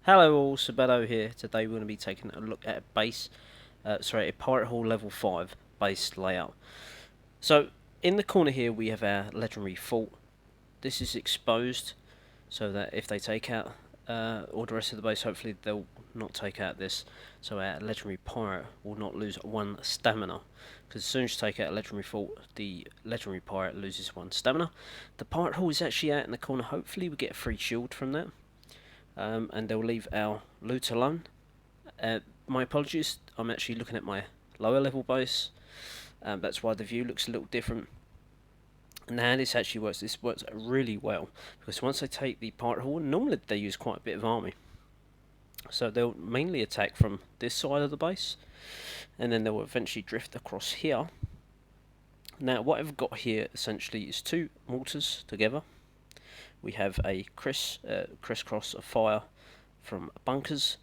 Hello all, Sabeto here. Today we're going to be taking a look at a Pirate Hall level 5 base layout. So in the corner here we have our legendary fort. This is exposed so that if they take out all the rest of the base, hopefully they'll not take out this. So our legendary pirate will not lose 1 stamina. Because as soon as you take out a legendary fort, the legendary pirate loses 1 stamina. The pirate hall is actually out in the corner. Hopefully we get a free shield from that. And they'll leave our loot alone. My apologies, I'm actually looking at my lower level base. That's why the view looks a little different. Now this actually works. This works really well because once they take the pirate hall, normally they use quite a bit of army. So they'll mainly attack from this side of the base, and then they'll eventually drift across here. Now what I've got here essentially is 2 mortars together. We have a crisscross of fire from bunkers.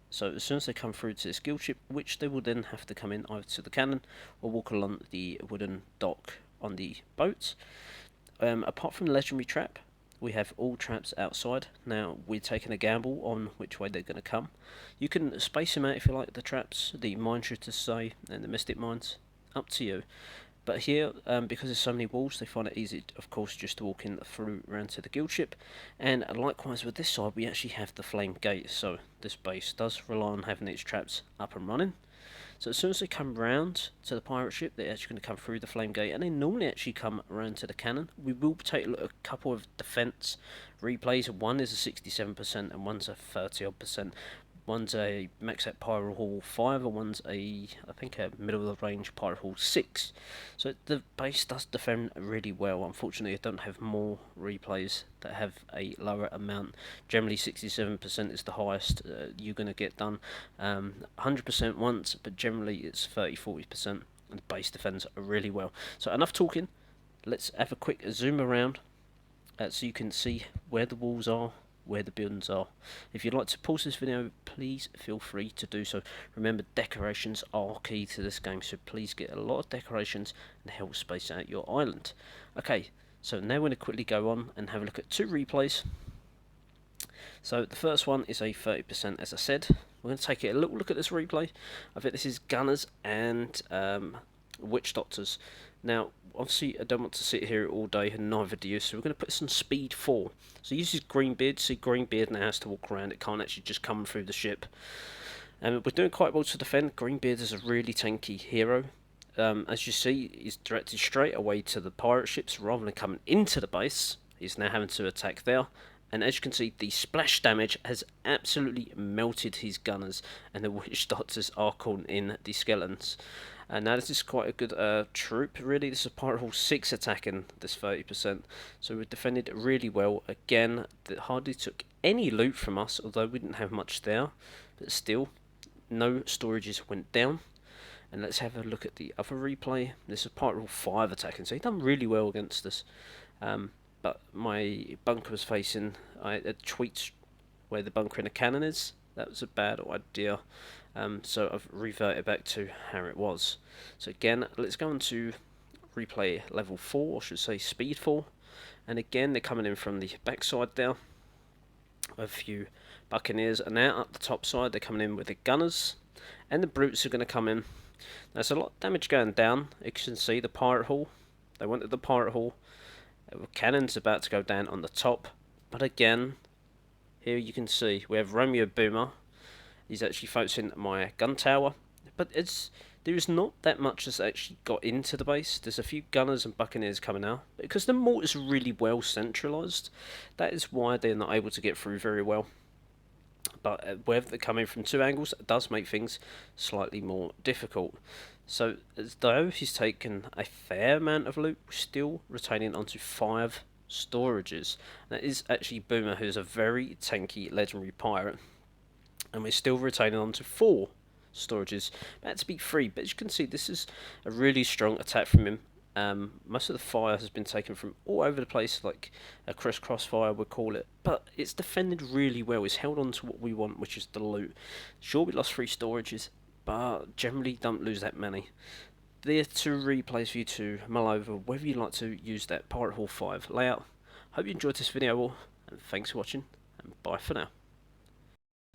So as soon as they come through to this guild ship, which they will then have to come in either to the cannon or walk along the wooden dock on the boat. Apart from the legendary trap, we have all traps outside. Now we're taking a gamble on which way they're going to come. You can space them out if you like, the traps, the mine shooters say, and the mystic mines. Up to you. But here, because there's so many walls, they find it easy, of course, just to walk in through around to the guild ship. And likewise with this side, we actually have the flame gate, so this base does rely on having its traps up and running. So as soon as they come round to the pirate ship, they're actually going to come through the flame gate, and they normally actually come around to the cannon. We will take a look at a couple of defense replays. One is a 67% and one's a 30-odd%. One's a max at Pirate Hall 5 and one's I think a middle of the range Pirate Hall 6. So the base does defend really well. Unfortunately I don't have more replays that have a lower amount. Generally 67% is the highest you're going to get done. 100% once, but generally it's 30-40%, and the base defends really well. So enough talking, let's have a quick zoom around so you can see where the walls are, where the buildings are. If you'd like to pause this video, please feel free to do so. Remember, decorations are key to this game, so please get a lot of decorations and help space out your island. Okay, so now we're going to quickly go on and have a look at 2 replays. So the first one is a 30%, as I said. We're going to take a little look at this replay. I think this is gunners and witch doctors. Now, obviously, I don't want to sit here all day, and neither do you, so we're going to put this on speed 4. So he uses Greenbeard. See, Greenbeard now has to walk around. It can't actually just come through the ship. And we're doing quite well to defend. Greenbeard is a really tanky hero. As you see, he's directed straight away to the pirate ships rather than coming into the base. He's now having to attack there. And as you can see, the splash damage has absolutely melted his gunners, and the witch doctors are caught in the skeletons. And now this is quite a good troop, really. This is Pirate Hall 6 attacking this 30%. So we defended really well. Again, that hardly took any loot from us, although we didn't have much there. But still, no storages went down. And let's have a look at the other replay. This is Pirate Hall 5 attacking, so he done really well against us. But my bunker was facing a tweet where the bunker in the cannon is. That was a bad idea. So I've reverted back to how it was. So again, let's go on to replay level 4, or should say speed 4. And again, they're coming in from the backside there. A few buccaneers, and now up the top side, they're coming in with the gunners. And the brutes are going to come in. There's a lot of damage going down. You can see the pirate hall. They went to the pirate hall. Cannon's about to go down on the top, but again, here you can see we have Romeo Boomer. He's actually focusing my gun tower, but there is not that much that's actually got into the base. There's a few gunners and buccaneers coming out because the mortar's really well centralised. That is why they're not able to get through very well. But whether they're coming from 2 angles, it does make things slightly more difficult. So, as though he's taken a fair amount of loot, we're still retaining onto 5 storages. That is actually Boomer, who's a very tanky legendary pirate. And we're still retaining onto 4 storages. About to be 3, but as you can see, this is a really strong attack from him. Most of the fire has been taken from all over the place, like a crisscross fire we'll call it, but it's defended really well. It's held on to what we want, which is the loot. Sure, we lost 3 storages, but generally don't lose that many. There are 2 replays for you to mull over whether you'd like to use that Pirate Hall 5 layout. Hope you enjoyed this video all, and thanks for watching, and bye for now.